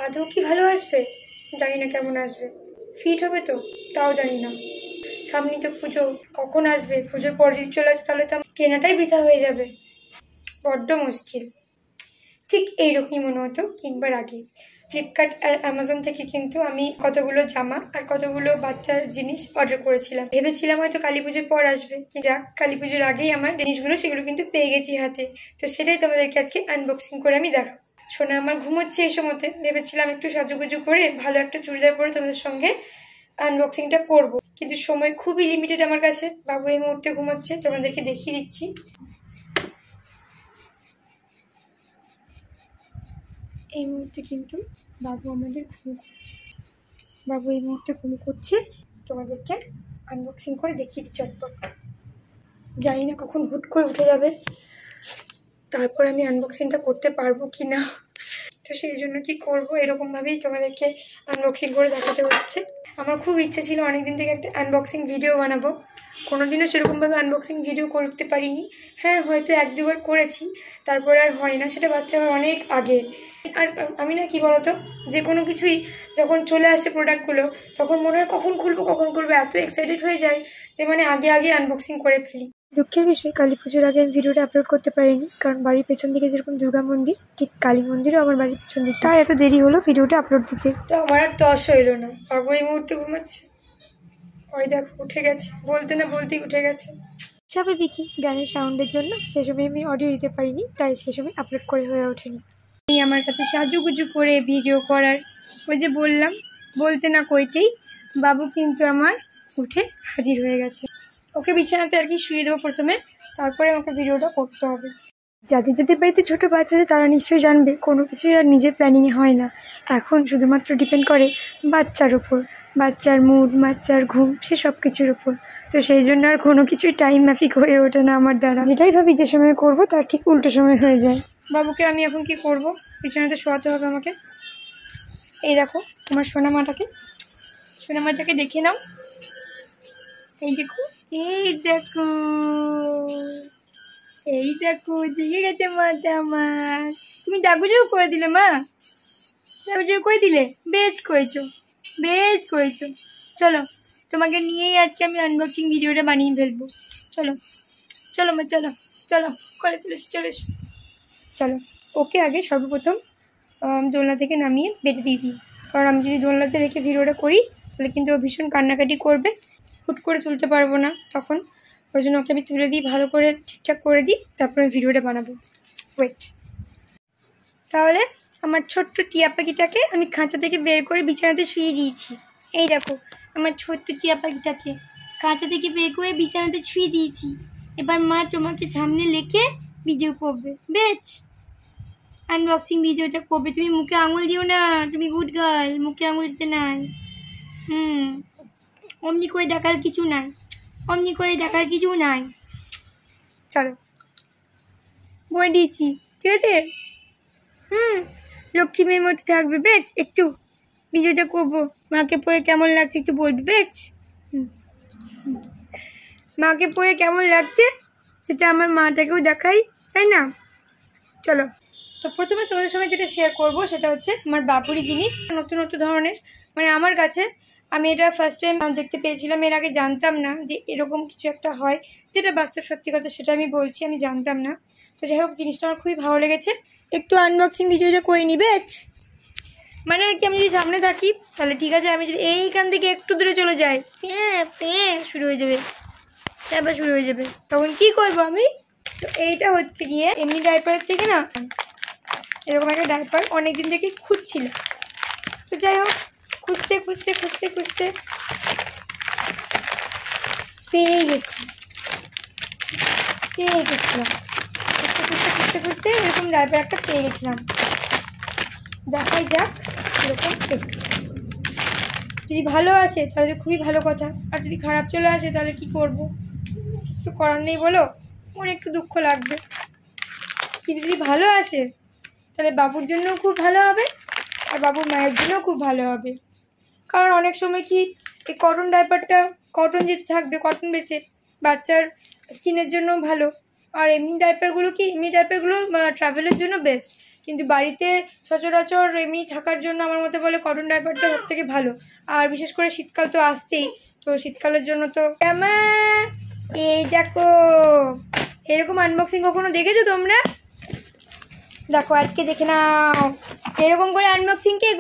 আদৌ কি ভালো আসবে? জানি না কেমন আসবে। ফিট হবে তো? তাও জানি না। সামনে তো পুজো, কখন আসবে? পুজোর পর যদি চলে আসে তাহলে তো কেনাটাই বৃথা হয়ে যাবে। বড্ড মুশকিল। ঠিক এইরকমই মনে হতো কিনবার আগে। ফ্লিপকার্ট আর অ্যামাজন থেকে কিন্তু আমি কতগুলো জামা আর কতগুলো বাচ্চার জিনিস অর্ডার করেছিলাম। ভেবেছিলাম হয়তো কালী পুজোর পর আসবে, যাক কালী পুজোর আগেই আমার জিনিসগুলো সেগুলো কিন্তু পেয়ে গেছি হাতে। তো সেটাই তোমাদেরকে আজকে আনবক্সিং করে আমি দেখাবো। সোনা আমার ঘুমোচ্ছে এই সময়তে, ভেবেছিলাম একটু সাজুগুজু করে ভালো একটা চুড়িদার পরে তোমাদের সঙ্গে আনবক্সিংটা করব, কিন্তু সময় খুবই লিমিটেড আমার কাছে। বাবু এই মুহূর্তে ঘুমোচ্ছে, তোমাদেরকে দেখিয়ে দিচ্ছি। এই মুহূর্তে কিন্তু বাবু আমাদের ঘুম করছে। বাবু এই মুহূর্তে ঘুম করছে, তোমাদেরকে আনবক্সিং করে দেখিয়ে দিচ্ছি চটপট। জানি না কখন হুট করে উঠে যাবে, তারপর আমি আনবক্সিংটা করতে পারবো কি না। তো সেই জন্য কি করবো, এরকমভাবেই তোমাদেরকে আনবক্সিং করে দেখাতে হচ্ছে। আমার খুব ইচ্ছে ছিল অনেকদিন থেকে একটা আনবক্সিং ভিডিও বানাবো, কোনোদিনও সেরকমভাবে আনবক্সিং ভিডিও করতে পারিনি। হ্যাঁ হয়তো 1-2বার করেছি, তারপর আর হয় না, সেটা বাচ্চা হওয়ার অনেক আগে। আর আমি না কি বলতো, যে কোনো কিছুই যখন চলে আসে প্রোডাক্টগুলো তখন মনে হয় কখন খুলবো এত এক্সাইটেড হয়ে যায় যে মানে আগে আনবক্সিং করে ফেলি। দুঃখের বিষয় কালী পুজোর আগে আমি ভিডিওটা আপলোড করতে পারিনি, কারণ বাড়ির পেছন দিকে যেরকম দুর্গা মন্দির, ঠিক কালী মন্দিরও আমার বাড়ির পেছন দিকে, তাই এত দেরি হলো ভিডিওটা আপলোড দিতে। তো আমার আর তস হইলো না। বাবু এই মুহূর্তে ঘুমাচ্ছে, ওই দেখো উঠে গেছে, বলতে না বলতেই উঠে গেছে। স্বাভাবিকই, গানের সাউন্ডের জন্য সে সময় আমি অডিও দিতে পারিনি, তাই সে সময় আপলোড করে হয়ে ওঠেনি। এই আমার কাছে সাজুগুজু করে ভিডিও করার, ওই যে বললাম বলতে না কইতেই বাবু কিন্তু আমার উঠে হাজির হয়ে গেছে। ওকে বিছানাতে আর কি শুয়ে দেবো প্রথমে, তারপরে আমাকে ভিডিওটা করতে হবে। যাদের বাড়িতে ছোটো বাচ্চা আছে তারা নিশ্চয়ই জানবে কোনো কিছুই আর নিজের প্ল্যানিংয়ে হয় না, এখন শুধুমাত্র ডিপেন্ড করে বাচ্চার উপর, বাচ্চার মুড, বাচ্চার ঘুম, সে সব কিছুর উপর। তো সেই জন্য আর কোনো কিছুই টাইম মাফিক হয়ে ওঠে না আমার দ্বারা। যেটাই ভাবি যে সময় করবো তার ঠিক উল্টো সময় হয়ে যায়। বাবুকে আমি এখন কি করব, বিছানাতে শোয়াতে হবে আমাকে। এই দেখো আমার সোনামাটাকে দেখে নাও। এই দেখো জেগে গেছে মাটা আমার। তুমি জাগুজু করে দিলে মা, জাগুজু করে দিলে, বেশ করেছো। চলো তোমাকে নিয়েই আজকে আমি আনবক্সিং ভিডিওটা বানিয়ে ফেলবো। চলো মা, চলো করে চলো। ওকে আগে সর্বপ্রথম দোলনা থেকে নামিয়ে বেডে দিয়ে দিই, কারণ আমি যদি দোলনাতে রেখে ভিডিওটা করি তাহলে কিন্তু ও ভীষণ কান্নাকাটি করবে, হুট করে তুলতে পারবো না তখন। ওই জন্য ওকে আমি তুলে দিই, ভালো করে ঠিকঠাক করে দিই, তারপরে আমি ভিডিওটা বানাবো। ওয়েট। তাহলে আমার ছোট্ট টিয়া পাখিটাকে আমি খাঁচা থেকে বের করে বিছানাতে শুয়ে দিয়েছি। এই দেখো আমার ছোট্ট টিয়া পাখিটাকে খাঁচা থেকে বের করে বিছানাতে শুয়ে দিয়েছি। এবার মা তোমাকে সামনে রেখে ভিডিও করবে, বেশ আনবক্সিং ভিডিওটা করবে। তুমি মুখে আঙুল দিও না, তুমি গুড গার্ল, মুখে আঙুল দিতে নাই। অমনি করে দেখার কিছু নাই, চলো বলে দিয়েছি, ঠিক আছে? লক্ষ্মী মেয়ের মধ্যে থাকবে, বেশ একটু ভিডিওটা করবো। মাকে পরে কেমন লাগছে একটু বলবে, বেশ মাকে পরে কেমন লাগছে সেটা আমার মাটাকেও দেখাই, তাই না? চলো। তো প্রথমে তোমাদের সঙ্গে যেটা শেয়ার করবো সেটা হচ্ছে আমার বাবুরই জিনিস, নতুন ধরনের, মানে আমার কাছে আমি এটা ফার্স্ট টাইম দেখতে পেয়েছিলাম। এর আগে জানতাম না যে এরকম কিছু একটা হয়, যেটা বাস্তব সত্যি কথা সেটা আমি বলছি, আমি জানতাম না। তো যাই হোক জিনিসটা আমার খুবই ভালো লেগেছে। একটু আনবক্সিং ভিডিওটা করে নিবে, মানে আর কি আমি যদি সামনে থাকি তাহলে ঠিক আছে, আমি যদি এইখান থেকে একটু দূরে চলে যাই শুরু হয়ে যাবে, তখন কি করবো আমি? তো এইটা হচ্ছে গিয়ে এমনি ডাইপারের থেকে না এরকম একটা ডাইপার অনেকদিন থেকে খুঁজছিলাম। তো যাই হোক খুঁজতে পেয়ে গেছিলাম এরকম ডাইপার একটা পেয়ে গেছিলাম। দেখাই যাক এরকম এসেছে, যদি ভালো আসে তাহলে তো খুবই ভালো কথা, আর যদি খারাপ চলে আসে তাহলে কি করবো, কিছু তো করার নেই বলো, মনে একটু দুঃখ লাগবে। কিন্তু যদি ভালো আসে তাহলে বাবুর জন্যও খুব ভালো হবে আর বাবুর মায়ের জন্যও খুব ভালো হবে। কারণ অনেক সময় কি এই কটন ডাইপারটা, কটন যেটা থাকবে, কটন বেসে বাচ্চার স্কিনের জন্য ভালো, আর এমনি ডাইপারগুলো ট্রাভেলের জন্য বেস্ট, কিন্তু বাড়িতে সচরাচর এমনি থাকার জন্য আমার মতে বলে কটন ডাইপারটা সব থেকে ভালো। আর বিশেষ করে শীতকাল তো আসছেই, তো শীতকালের জন্য তো এই দেখো এরকম আনবক্সিং কখনো দেখেছো তোমরা? দেখো আজকে দেখে নাও, এরকম করে আনবক্সিং কে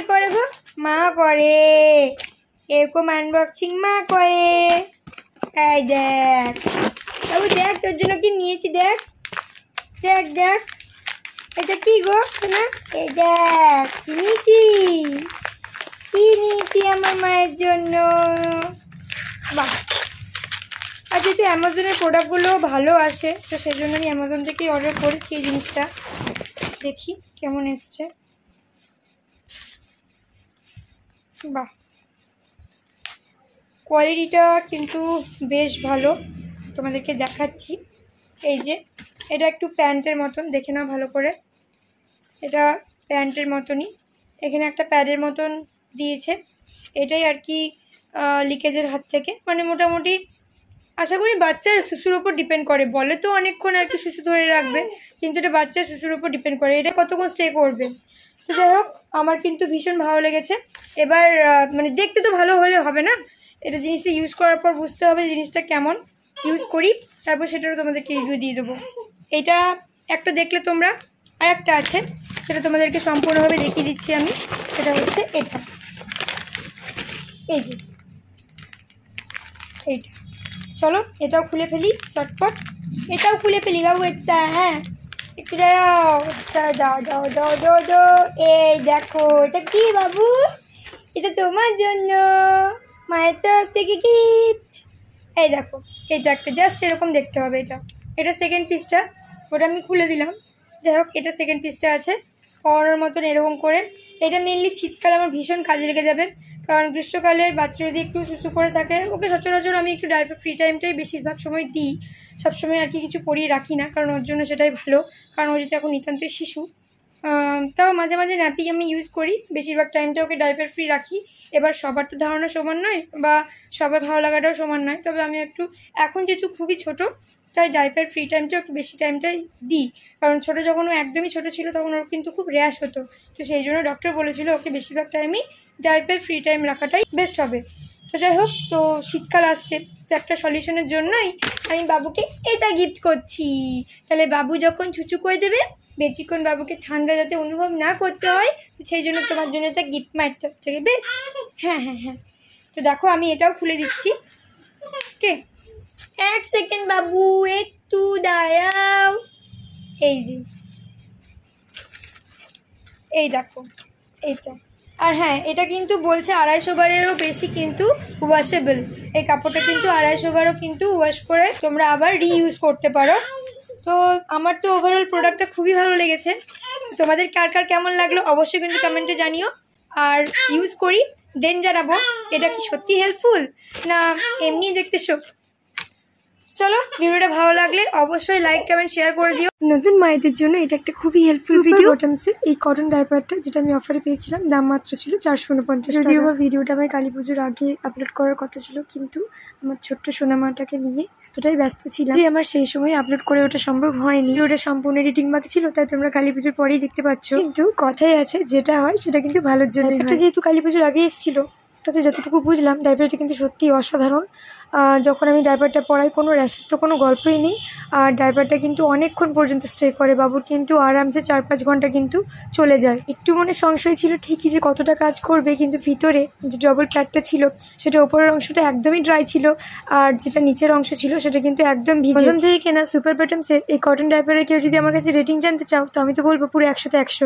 করে গো? মা করে। এরকম আনবক্সিং মা করে। এই দেখ বাবু, দেখ তোর জন্য কি নিয়েছি, দেখ দেখ দেখ এটা কি গো শোনা? এই দেখ কি নিয়েছি আমার মায়ের জন্য। বাহ, আর যেহেতু অ্যামাজনের প্রোডাক্টগুলো ভালো আসে, তো সেই জন্য আমি অ্যামাজন থেকেই অর্ডার করেছি এই জিনিসটা। দেখি কেমন এসছে। বাহ, কোয়ালিটিটা কিন্তু বেশ ভালো, তোমাদেরকে দেখাচ্ছি। এই যে এটা একটু প্যান্টের মতন, দেখে নাও ভালো করে। এটা প্যান্টের মতনই, এখানে একটা প্যাডের মতন দিয়েছে। এটাই আর কি লিকেজের হাত থেকে, মানে মোটামুটি আশা করি বাচ্চার শিশুর ওপর ডিপেন্ড করে। বলে তো অনেকক্ষণ আর কি শিশু ধরে রাখবে, কিন্তু এটা বাচ্চার শিশুর ওপর ডিপেন্ড করে এটা কতক্ষণ স্টে করবে। তো যাই হোক, আমার কিন্তু ভীষণ ভালো লেগেছে। এবার মানে দেখতে তো ভালো হলে হবে না, এটা জিনিসটা ইউজ করার পর বুঝতে হবে জিনিসটা কেমন ইউজ করি, তারপর সেটারও তোমাদেরকে রিভিউ দিয়ে দেবো। এটা একটা দেখলে তোমরা, আর একটা আছে সেটা তোমাদেরকে সম্পূর্ণভাবে দেখিয়ে দিচ্ছি আমি। সেটা হচ্ছে এটা, এই যে এইটা। চলো এটাও খুলে ফেলি চটপট, এটাও খুলে ফেলি বাবু একটা। হ্যাঁ একটু দাও। এই দেখো এটা কি বাবু? এটা তোমার জন্য মায়ের তরফ থেকে গিফট। এই দেখো এটা একটা জাস্ট এরকম দেখতে হবে। এটা সেকেন্ড পিসটা, ওটা আমি খুলে দিলাম। যাই হোক, এটা সেকেন্ড পিসটা আছে পরার মতন এরকম করে। এটা মেনলি শীতকালে আমার ভীষণ কাজে লেগে যাবে, কারণ গ্রীষ্মকালে বাচ্চা যদি একটু সুসু করে থাকে, ওকে সচরাচর আমি একটু ডাইপার ফ্রি টাইমটাই বেশিরভাগ সময় দিই। সবসময় আর কি কিছু পরিয়ে রাখি না, কারণ ওর জন্য সেটাই ভালো, কারণ ও যদি এখন নিতান্তই শিশু। তাও মাঝে মাঝে ন্যাপি আমি ইউজ করি, বেশিরভাগ টাইমটা ওকে ডাইপার ফ্রি রাখি। এবার সবার তো ধারণা সমান নয়, বা সবার ভালো লাগাটাও সমান নয়, তবে আমি একটু এখন যেহেতু খুবই ছোট, তাই ডাইপার ফ্রি টাইমটা ওকে বেশি টাইমটাই দিই। কারণ ছোটো যখন ও একদমই ছোটো ছিল তখন ওর কিন্তু খুব র্যাশ হতো, তো সেই জন্য ডক্টর বলেছিল ওকে বেশিরভাগ টাইমই ডাইপার ফ্রি টাইম রাখাটাই বেস্ট হবে। তো যাই হোক, তো শীতকাল আসছে, তো একটা সলিউশনের জন্যই আমি বাবুকে এটা গিফট করছি। তাহলে বাবু যখন ছুচু করে দেবে, বেশিক্ষণ বাবুকে ঠান্ডা যাতে অনুভব না করতে হয়, তো সেই জন্য তোমার জন্য এটা গিফট মায়ের তরফ থেকে। বেশ, হ্যাঁ। তো দেখো আমি এটাও খুলে দিচ্ছি। ওকে, এক সেকেন্ড বাবু, একটু দাঁড়াও। এই যে এই দেখো এইটা। আর হ্যাঁ, এটা কিন্তু বলছে 250 বারেরও বেশি কিন্তু ওয়াশেবল। এই কাপড়টা কিন্তু 250 বারও কিন্তু ওয়াশ করে তোমরা আবার রিইউজ করতে পারো। তো আমার তো ওভারঅল প্রোডাক্টটা খুবই ভালো লেগেছে। তোমাদের কার কেমন লাগলো অবশ্যই কিন্তু কমেন্টে জানিও। আর ইউজ করি দেন জানাবো এটা কি সত্যি হেল্পফুল না এমনি দেখতে শো। চলো, ভিডিওটা ভালো লাগলে অবশ্যই লাইক কমেন্ট শেয়ার করে দিও। নতুন মায়েদের জন্য এটা একটা খুবই হেল্পফুল ভিডিও। বটমসের এই কটন ডাইপারটা, যেটা আমি অফারে পেয়েছিলাম, দাম মাত্র ছিল 449 টাকা। যদিও ভিডিওটা আমার কালী পুজোর আগে আপলোড করার কথা ছিল, কিন্তু আমার ছোট্ট সোনামাটাকে নিয়ে এতটাই ব্যস্ত ছিলাম যে আমার সেই সময় আপলোড করে ওটা সম্ভব হয়নি। ওটা সম্পূর্ণ এডিটিং বাকি ছিল, তাই তোমরা কালী পুজোর পরেই দেখতে পাচ্ছ। কিন্তু কথাই আছে, যেটা হয় সেটা কিন্তু ভালোর জন্য। এটা যেহেতু কালী পুজোর আগে এসেছিল, তাতে যতটুকু বুঝলাম ডাইপারটা কিন্তু সত্যি অসাধারণ। যখন আমি ডাইপারটা পরাই কোনো র্যাশের তো কোনো গল্পই নেই। আর ডাইপারটা কিন্তু অনেকক্ষণ পর্যন্ত স্টে করে, বাবুর কিন্তু আরামসে 4-5 ঘন্টা কিন্তু চলে যায়। একটু মনে সংশয় ছিল ঠিকই যে কতটা কাজ করবে, কিন্তু ভিতরে যে ডবল প্যাডটা ছিল সেটা ওপরের অংশটা একদমই ড্রাই ছিল, আর যেটা নিচের অংশ ছিল সেটা কিন্তু একদম ভিজে। অ্যামাজন থেকে কেনা সুপার বটমসের এই কটন ডাইপারে কেউ যদি আমার কাছে রেটিং জানতে চাও, তো আমি তো বলবো পুরো 100-তে 100।